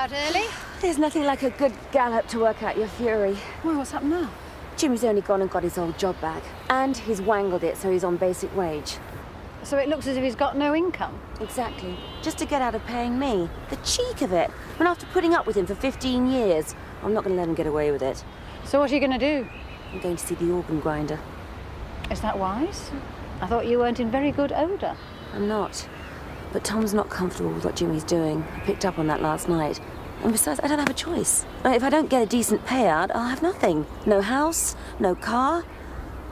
out early? There's nothing like a good gallop to work out your fury. Well, what's happened now? Jimmy's only gone and got his old job back. And he's wangled it so he's on basic wage. So it looks as if he's got no income? Exactly. Just to get out of paying me. The cheek of it. When after putting up with him for 15 years, I'm not going to let him get away with it. So what are you going to do? I'm going to see the organ grinder. Is that wise? I thought you weren't in very good odour. I'm not. But Tom's not comfortable with what Jimmy's doing. I picked up on that last night. And besides, I don't have a choice. If I don't get a decent payout, I'll have nothing. No house, no car.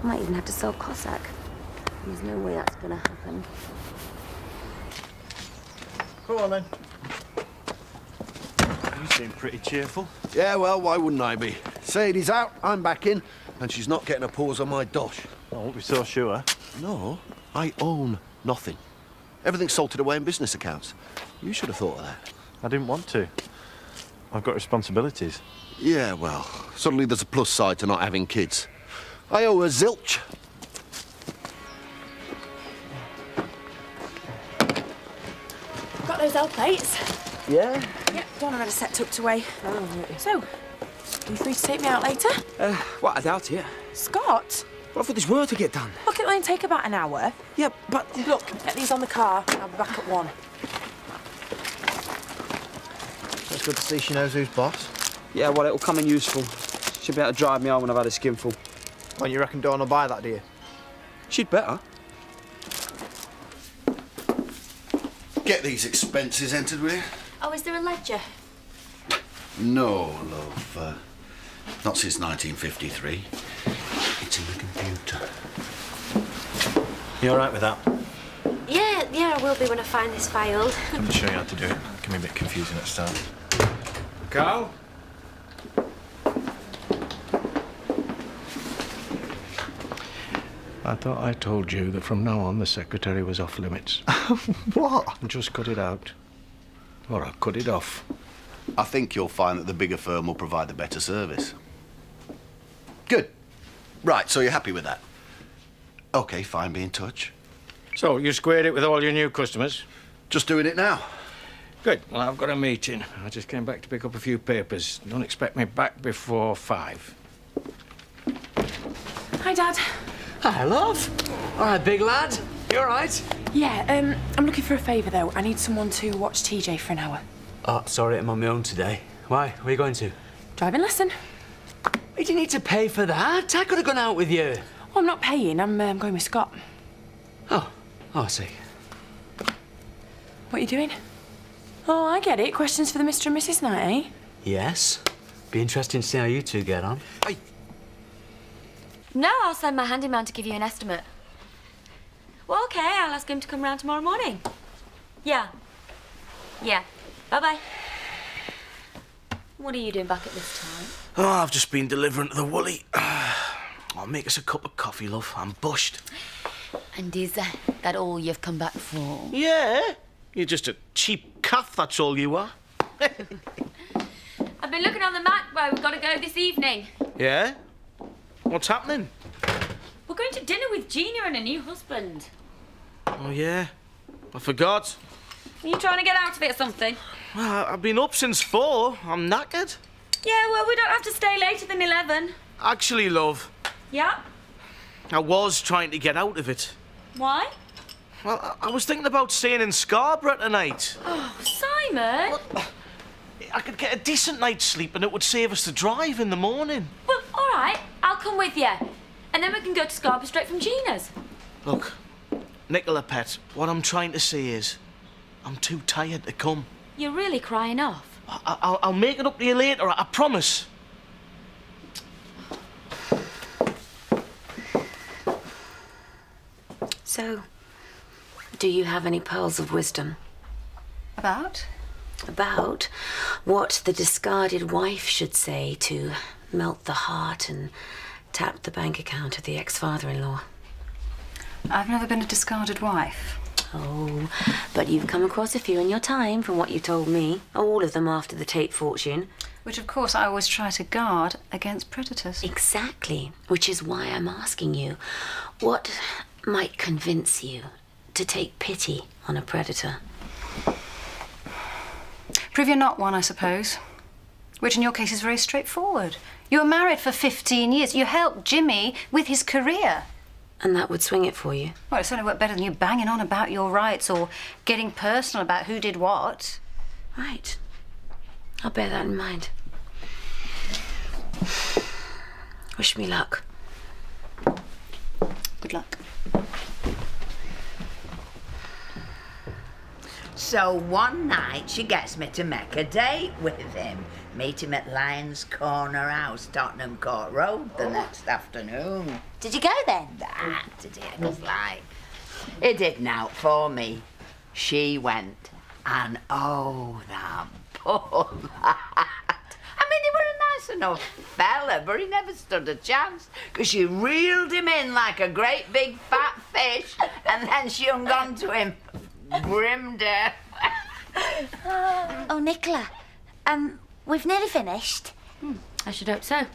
I might even have to sell Cossack. There's no way that's going to happen. Come on, then. You seem pretty cheerful. Yeah, well, why wouldn't I be? Sadie's out, I'm back in, and she's not getting a pause on my dosh. I won't be so sure. No, I own nothing. Everything's salted away in business accounts. You should have thought of that. I didn't want to. I've got responsibilities. Yeah, well, suddenly there's a plus side to not having kids. I owe a zilch. Got those L plates? Yeah? Yep, one I've had a set tucked away. Oh, right. So, you free to take me out later? Well, I doubt it. Scott? Well, I've got this work to get done. Look, it'll only take about an hour. Yeah, but... Look, get these on the car. I'll be back at 1. It's good to see she knows who's boss. Yeah, well, it'll come in useful. She'll be able to drive me home when I've had a skinful. Well, you reckon Dawn will buy that, do you? She'd better. Get these expenses entered, will you? Oh, is there a ledger? No, love. Not since 1953. It's in the computer. You all right with that? Yeah, I will be when I find this file. Let me show you how to do it. It can be a bit confusing at the start. Carl? I thought I told you that from now on the secretary was off limits. What? Just cut it out. Or I'll cut it off. I think you'll find that the bigger firm will provide the better service. Good. Right, so you're happy with that? OK, fine, be in touch. So, you squared it with all your new customers? Just doing it now. Good. Well, I've got a meeting. I just came back to pick up a few papers. Don't expect me back before 5. Hi, Dad. Hi, love. All right, big lad. You all right? Yeah, I'm looking for a favour, though. I need someone to watch TJ for an hour. Oh, sorry, I'm on my own today. Why? Where are you going to? Driving lesson. You didn't need to pay for that. I could have gone out with you. Oh, I'm not paying. I'm going with Scott. Oh, I see. What are you doing? Oh, I get it. Questions for the Mr. and Mrs. Knight, eh? Yes. Be interesting to see how you two get on. Hey. No, I'll send my handyman to give you an estimate. Well, OK, I'll ask him to come round tomorrow morning. Yeah. Yeah. Bye-bye. What are you doing back at this time? Oh, I've just been delivering to the Woolly. I'll make us a cup of coffee, love. I'm bushed. And is that all you've come back for? Yeah. You're just a cheap cuff, that's all you are. I've been looking on the map where we've got to go this evening. Yeah? What's happening? We're going to dinner with Gina and her new husband. Oh, yeah. I forgot. Are you trying to get out of it or something? Well, I've been up since 4. I'm knackered. Yeah, well, we don't have to stay later than 11. Actually, love, Yeah? I was trying to get out of it. Why? Well, I was thinking about staying in Scarborough tonight. Oh, Simon! I could get a decent night's sleep and it would save us the drive in the morning. Well, all right, I'll come with you. And then we can go to Scarborough straight from Gina's. Look, Nicola, pet, what I'm trying to say is I'm too tired to come. You're really crying off. I'll make it up to you later, I promise. So, do you have any pearls of wisdom? About? About what the discarded wife should say to melt the heart and tap the bank account of the ex-father-in-law? I've never been a discarded wife. Oh, but you've come across a few in your time, from what you told me. All of them after the Tate fortune. Which, of course, I always try to guard against predators. Exactly, which is why I'm asking you, what might convince you to take pity on a predator? Prove you're not one, I suppose. Which in your case is very straightforward. You were married for 15 years. You helped Jimmy with his career. And that would swing it for you? Well, it certainly worked better than you banging on about your rights or getting personal about who did what. Right. I'll bear that in mind. Wish me luck. Good luck. So one night she gets me to make a date with him. Meet him at Lions Corner House, Tottenham Court Road, the next afternoon. Did you go then? That did it, 'cause like, it did nought for me. She went, and oh, that poor lad. I mean, he were a nice enough fella, but he never stood a chance, because she reeled him in like a great big fat fish, and then she hung on to him. Grim death. Oh, Nicola, we've nearly finished. I should hope so.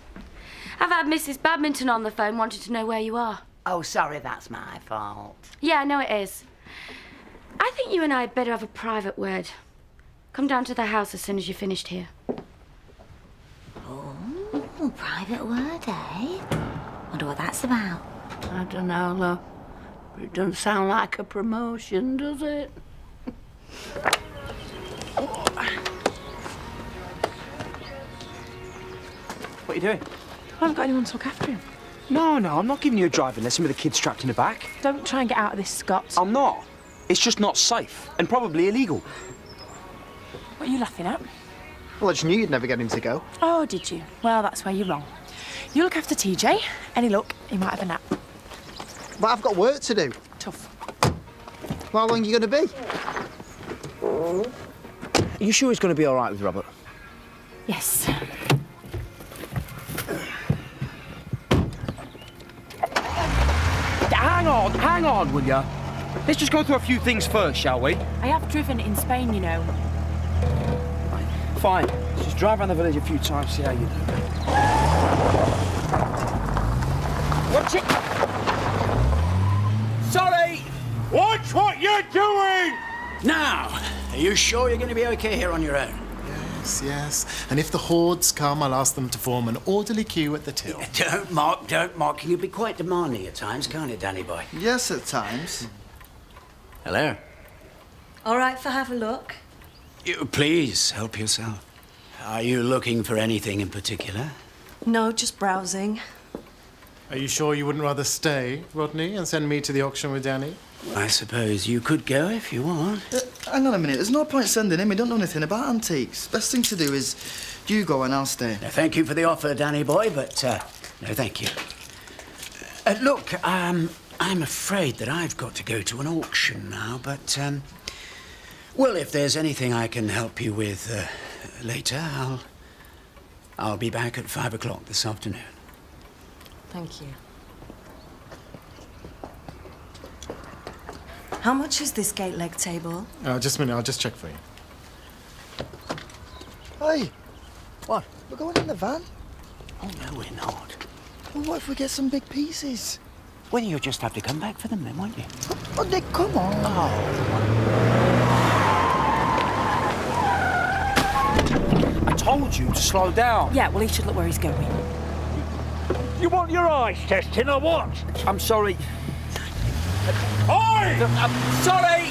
I've had Mrs. Badminton on the phone wanting to know where you are. Oh, sorry, that's my fault. Yeah, I know it is. I think you and I had better have a private word. Come down to the house as soon as you're finished here. Oh, private word, eh? Wonder what that's about. I don't know, love. But it doesn't sound like a promotion, does it? What are you doing? I haven't got anyone to look after him. No, I'm not giving you a driving lesson with a kid strapped in the back. Don't try and get out of this, Scott. I'm not. It's just not safe and probably illegal. What are you laughing at? Well, I just knew you'd never get him to go. Oh, did you? Well, that's where you're wrong. You look after TJ. Any luck, he might have a nap. But I've got work to do. Tough. Well, how long are you going to be? Are you sure he's going to be all right with Robert? Yes. Hang on, will ya? Let's just go through a few things first, shall we? I have driven in Spain, you know. Fine. Let's just drive around the village a few times, see how you do. Watch it! Sorry! Watch what you're doing! Now, are you sure you're going to be okay here on your own? Yes. And if the hordes come, I'll ask them to form an orderly queue at the till. Don't mock. Can you be quite demanding at times, can't you, Danny boy? Yes, at times. Hello. All right for have a look? You, please, help yourself. Are you looking for anything in particular? No, just browsing. Are you sure you wouldn't rather stay, Rodney, and send me to the auction with Danny? I suppose you could go if you want. Hang on a minute. There's no point sending him. He don't know anything about antiques. Best thing to do is you go and I'll stay. No, thank you for the offer, Danny boy, but no, thank you. Look, I'm afraid that I've got to go to an auction now, but well, if there's anything I can help you with later, I'll be back at 5 o'clock this afternoon. Thank you. How much is this gate leg table? Just a minute, I'll just check for you. Hey. What? We're going in the van. Oh, no, we're not. Well, what if we get some big pieces? Well, you'll just have to come back for them then, won't you? Oh, Nick, come on. I told you to slow down. Yeah, well, he should look where he's going. You want your eyes testing or what? I'm sorry. Oi! I'm sorry!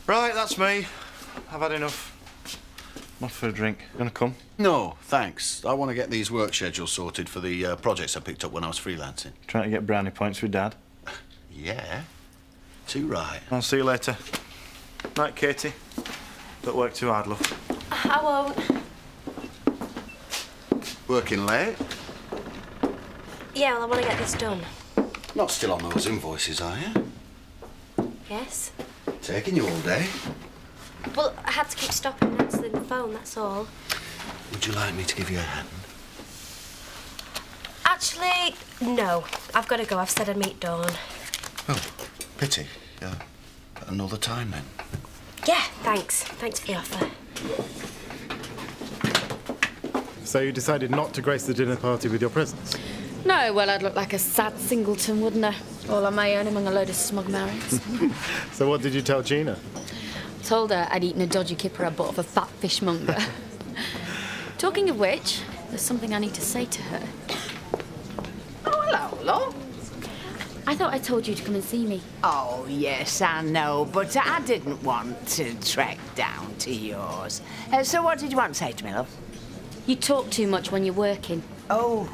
Right, that's me. I've had enough. I'm off for a drink. Gonna come? No, thanks. I want to get these work schedules sorted for the projects I picked up when I was freelancing. Trying to get brownie points with Dad. Yeah, too right. I'll see you later. Night, Katie. Don't work too hard, love. I won't. Working late? Yeah, well, I want to get this done. Not still on those invoices, are you? Yes? Taking you all day. Well, I had to keep stopping and answering the phone, that's all. Would you like me to give you a hand? Actually, no. I've got to go. I've said I'd meet Dawn. Oh, pity. Yeah. Another time, then. Yeah, thanks. Thanks for the offer. So you decided not to grace the dinner party with your presence? No, well, I'd look like a sad singleton, wouldn't I? All on my own among a load of smug marrieds. So what did you tell Gina? Told her I'd eaten a dodgy kipper I bought off a fat fishmonger. Talking of which, there's something I need to say to her. Oh, hello, love. I thought I told you to come and see me. Oh, yes, I know, but I didn't want to trek down to yours. So what did you want to say to me, love? You talk too much when you're working. Oh,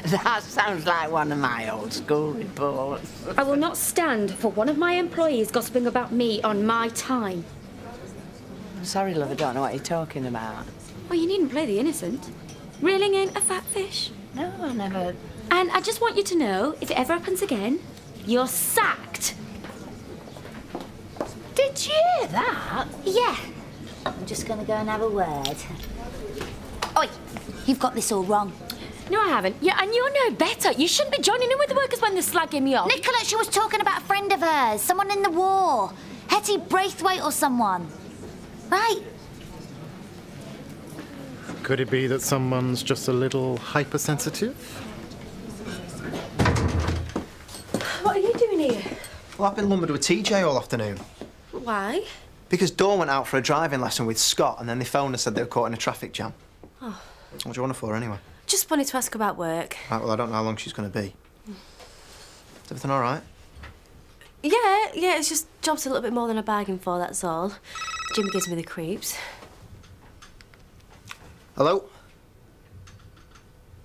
that sounds like one of my old school reports. I will not stand for one of my employees gossiping about me on my time. I'm sorry, love, I don't know what you're talking about. Well, you needn't play the innocent. Reeling in a fat fish. No, I never... And I just want you to know, if it ever happens again, you're sacked. Did you hear that? Yeah. I'm just going to go and have a word. Oi, you've got this all wrong. No, I haven't. Yeah, and you're no better. You shouldn't be joining in with the workers when they're slagging me off. Nicola, she was talking about a friend of hers, someone in the war. Hetty Braithwaite or someone. Right? Could it be that someone's just a little hypersensitive? What are you doing here? Well, I've been lumbered with TJ all afternoon. Why? Because Dawn went out for a driving lesson with Scott, and then they phoned and said they were caught in a traffic jam. Oh. What do you want her for, anyway? Just wanted to ask about work. Right, well, I don't know how long she's going to be. Is everything all right? Yeah, it's just job's a little bit more than I bargained for, that's all. Jimmy gives me the creeps. Hello?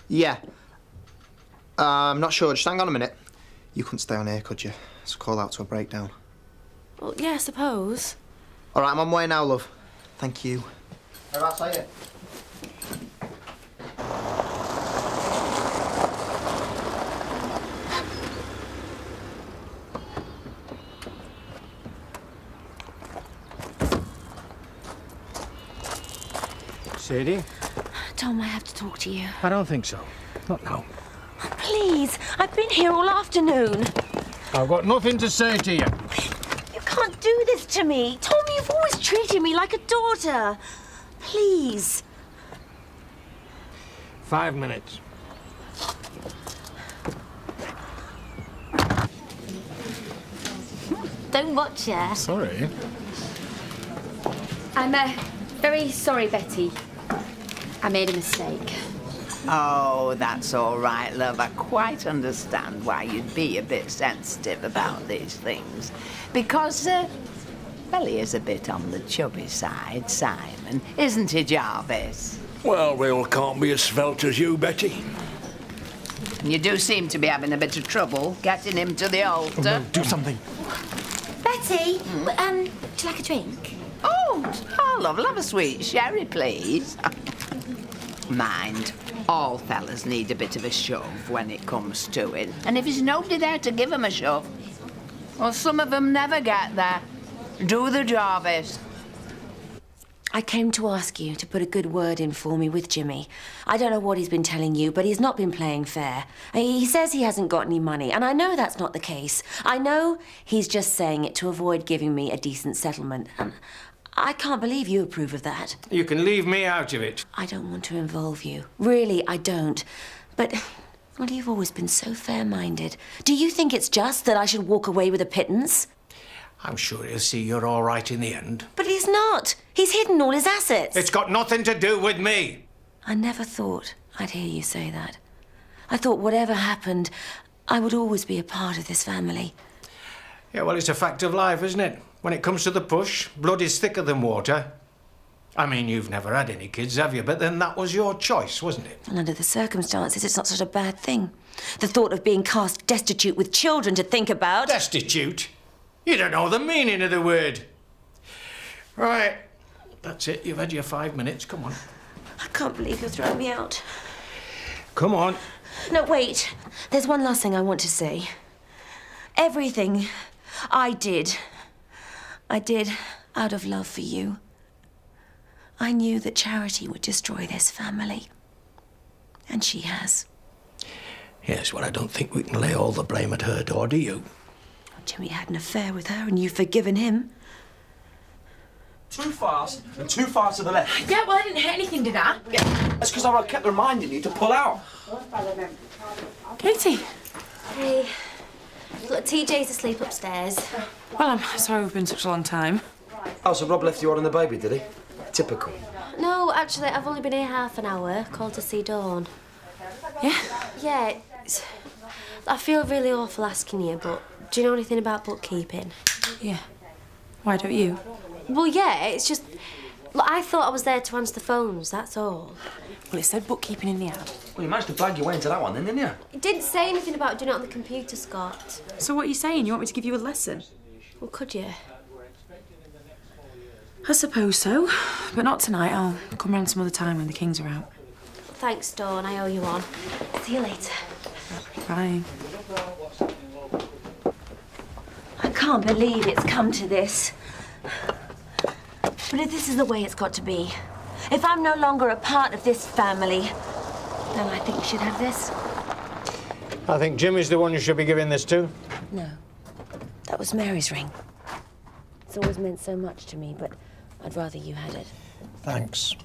Yeah. I'm not sure. Just hang on a minute. You couldn't stay on here, could you? It's a call out to a breakdown. Well, yeah, I suppose. All right, I'm on my way now, love. Thank you. All right, see you. Sadie? Tom, I have to talk to you. I don't think so. Not now. Please, I've been here all afternoon. I've got nothing to say to you. You can't do this to me. Tom, you've always treated me like a daughter. Please. 5 minutes. Don't watch her. Sorry. I'm very sorry, Betty. I made a mistake. Oh, that's all right, love. I quite understand why you'd be a bit sensitive about these things. Because, well, he is a bit on the chubby side, Simon. Isn't he, Jarvis? Well, we all can't be as svelte as you, Betty. You do seem to be having a bit of trouble getting him to the altar. Oh, no, do something. Betty, would you like a drink? Oh, love, have a sweet sherry, please. Mind, all fellas need a bit of a shove when it comes to it. And if there's nobody there to give 'em a shove, well, some of 'em never get there. Do the Jarvis. I came to ask you to put a good word in for me with Jimmy. I don't know what he's been telling you, but he's not been playing fair. He says he hasn't got any money, and I know that's not the case. I know he's just saying it to avoid giving me a decent settlement, and I can't believe you approve of that. You can leave me out of it. I don't want to involve you. Really, I don't. But, well, you've always been so fair-minded. Do you think it's just that I should walk away with a pittance? I'm sure he'll see you're all right in the end. But he's not. He's hidden all his assets. It's got nothing to do with me. I never thought I'd hear you say that. I thought whatever happened, I would always be a part of this family. Yeah, well, it's a fact of life, isn't it? When it comes to the push, blood is thicker than water. I mean, you've never had any kids, have you? But then that was your choice, wasn't it? Well, under the circumstances, it's not such a bad thing. The thought of being cast destitute with children to think about... Destitute? You don't know the meaning of the word. Right. That's it. You've had your 5 minutes. Come on. I can't believe you're throwing me out. Come on. No, wait. There's one last thing I want to say. Everything I did out of love for you. I knew that Charity would destroy this family. And she has. Yes, well, I don't think we can lay all the blame at her door, do you? Jimmy had an affair with her and you've forgiven him. Too fast and too far to the left. Yeah, well, I didn't hit anything, did I? That's because I kept reminding you to pull out. Katie. Hey. Look, TJ's asleep upstairs. Well, I'm sorry we've been such a long time. Oh, so Rob left you on the baby, did he? Typical. No, actually, I've only been here half an hour. Called to see Dawn. Yeah? Yeah. I feel really awful asking you, but do you know anything about bookkeeping? Yeah. Why don't you? Well, yeah, it's just... Look, I thought I was there to answer the phones, that's all. Well, it said bookkeeping in the ad. Well, you managed to blag your way into that one then, didn't you? It didn't say anything about doing it on the computer, Scott. So what are you saying? You want me to give you a lesson? Well, could you? I suppose so. But not tonight. I'll come round some other time when the Kings are out. Thanks, Dawn. I owe you one. See you later. Bye. I can't believe it's come to this. But if this is the way it's got to be, if I'm no longer a part of this family, then I think you should have this. I think Jimmy's the one you should be giving this to. No. That was Mary's ring. It's always meant so much to me, but I'd rather you had it. Thanks.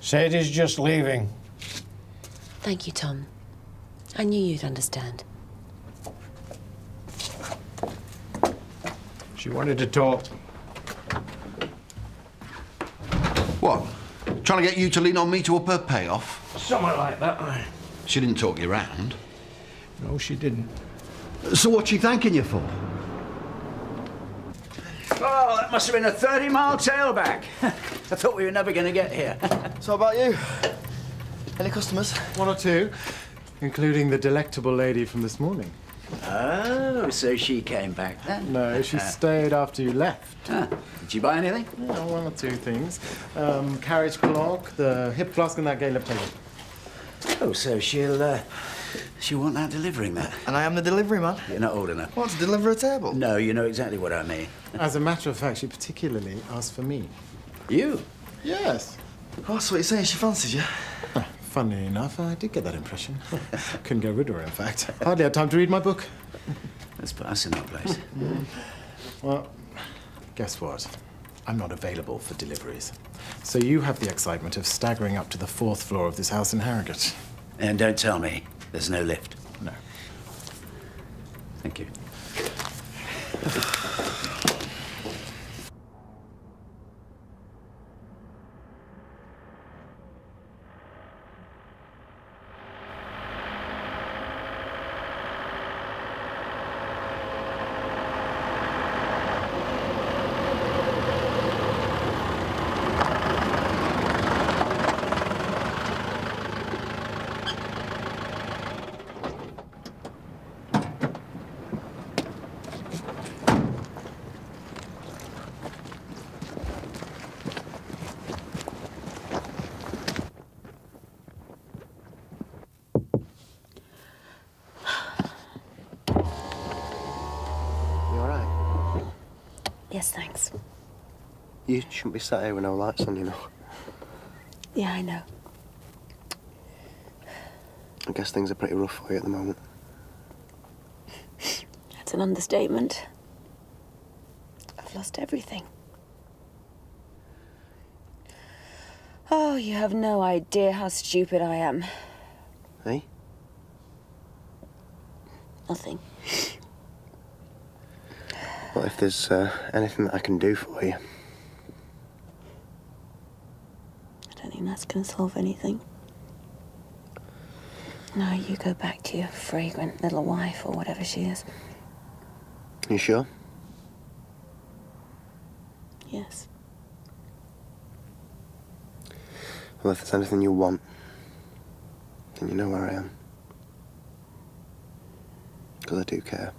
Sadie's just leaving. Thank you, Tom. I knew you'd understand. She wanted to talk. What? Trying to get you to lean on me to up her payoff? Something like that. She didn't talk you round. No, she didn't. So what's she thanking you for? Oh, that must have been a 30-mile tailback. I thought we were never going to get here. So about you? Any customers? One or two, including the delectable lady from this morning. Oh, so she came back then? No, she stayed after you left. Ah, did she buy anything? Yeah, one or two things. Carriage clock, the hip flask, and that gay lip table. Oh, so she'll want that delivering that. And I am the delivery man. You're not old enough. What, to deliver a table? No, you know exactly what I mean. As a matter of fact, she particularly asked for me. You? Yes. Oh, so what you're saying, she fancies you? Funnily enough, I did get that impression. Couldn't get rid of her, in fact. Hardly had time to read my book. Let's put us in our place. Well, guess what? I'm not available for deliveries. So you have the excitement of staggering up to the 4th floor of this house in Harrogate. And don't tell me there's no lift. No. Thank you. Yes, thanks. You shouldn't be sat here with no lights on, you know. Yeah, I know. I guess things are pretty rough for you at the moment. That's an understatement. I've lost everything. Oh, you have no idea how stupid I am. Hey? Nothing. Well, if there's anything that I can do for you... I don't think that's going to solve anything. No, you go back to your fragrant little wife or whatever she is. You sure? Yes. Well, if there's anything you want, then you know where I am. Because I do care.